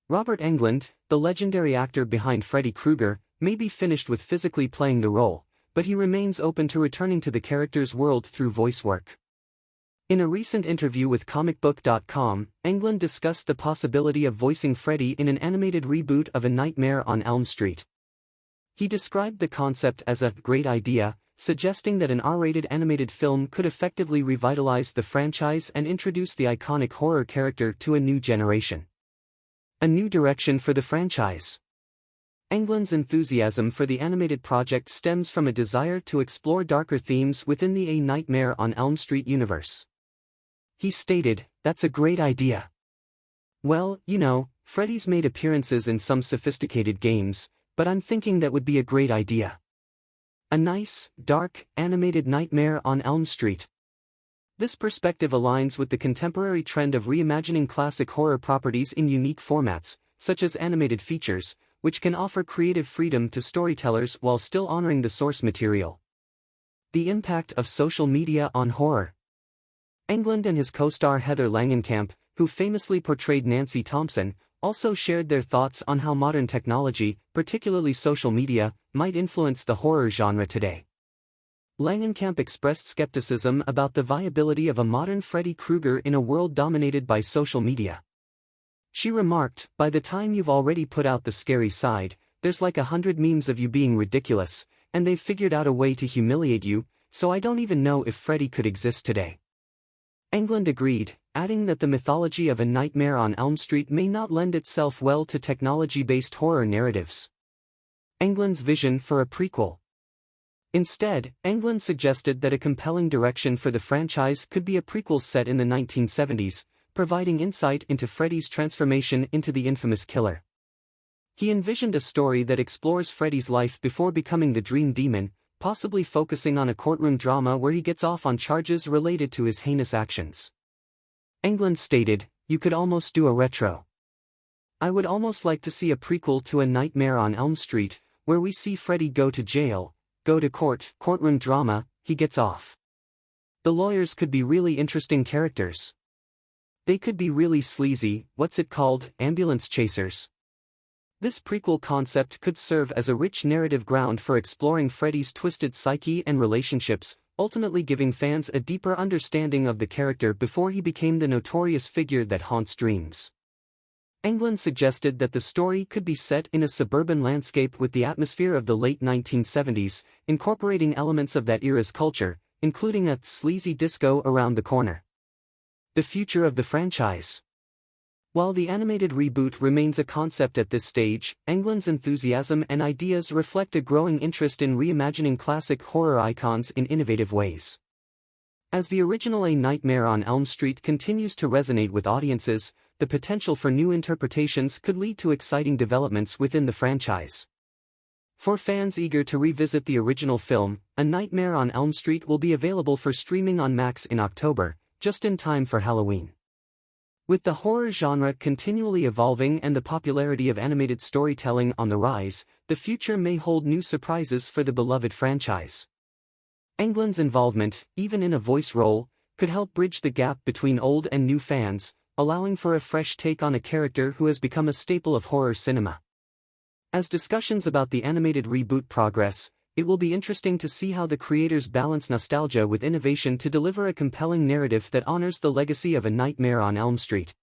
Robert Englund, the legendary actor behind Freddy Krueger, may be finished with physically playing the role, but he remains open to returning to the character's world through voice work. In a recent interview with comicbook.com, Englund discussed the possibility of voicing Freddy in an animated reboot of A Nightmare on Elm Street. He described the concept as a great idea, suggesting that an R-rated animated film could effectively revitalize the franchise and introduce the iconic horror character to a new generation. A new direction for the franchise. Englund's enthusiasm for the animated project stems from a desire to explore darker themes within the A Nightmare on Elm Street universe. He stated, "That's a great idea. Well, Freddy's made appearances in some sophisticated games, but I'm thinking that would be a great idea. A nice, dark, animated Nightmare on Elm Street." This perspective aligns with the contemporary trend of reimagining classic horror properties in unique formats, such as animated features, which can offer creative freedom to storytellers while still honoring the source material. The impact of social media on horror. Englund and his co-star Heather Langenkamp, who famously portrayed Nancy Thompson, also shared their thoughts on how modern technology, particularly social media, might influence the horror genre today. Langenkamp expressed skepticism about the viability of a modern Freddy Krueger in a world dominated by social media. She remarked, "By the time you've already put out the scary side, there's like 100 memes of you being ridiculous, and they've figured out a way to humiliate you, so I don't even know if Freddy could exist today." Englund agreed, adding that the mythology of A Nightmare on Elm Street may not lend itself well to technology-based horror narratives. Englund's vision for a prequel. Instead, Englund suggested that a compelling direction for the franchise could be a prequel set in the 1970s, providing insight into Freddy's transformation into the infamous killer. He envisioned a story that explores Freddy's life before becoming the Dream Demon, possibly focusing on a courtroom drama where he gets off on charges related to his heinous actions. Englund stated, "You could almost do a retro. I would almost like to see a prequel to A Nightmare on Elm Street, where we see Freddy go to jail, go to courtroom drama, he gets off. The lawyers could be really interesting characters. They could be really sleazy, ambulance chasers." This prequel concept could serve as a rich narrative ground for exploring Freddy's twisted psyche and relationships, ultimately giving fans a deeper understanding of the character before he became the notorious figure that haunts dreams. Englund suggested that the story could be set in a suburban landscape with the atmosphere of the late 1970s, incorporating elements of that era's culture, including a sleazy disco around the corner. The future of the franchise. While the animated reboot remains a concept at this stage, Englund's enthusiasm and ideas reflect a growing interest in reimagining classic horror icons in innovative ways. As the original A Nightmare on Elm Street continues to resonate with audiences, the potential for new interpretations could lead to exciting developments within the franchise. For fans eager to revisit the original film, A Nightmare on Elm Street will be available for streaming on Max in October, just in time for Halloween. With the horror genre continually evolving and the popularity of animated storytelling on the rise, the future may hold new surprises for the beloved franchise. Englund's involvement, even in a voice role, could help bridge the gap between old and new fans, allowing for a fresh take on a character who has become a staple of horror cinema. As discussions about the animated reboot progress, it will be interesting to see how the creators balance nostalgia with innovation to deliver a compelling narrative that honors the legacy of A Nightmare on Elm Street.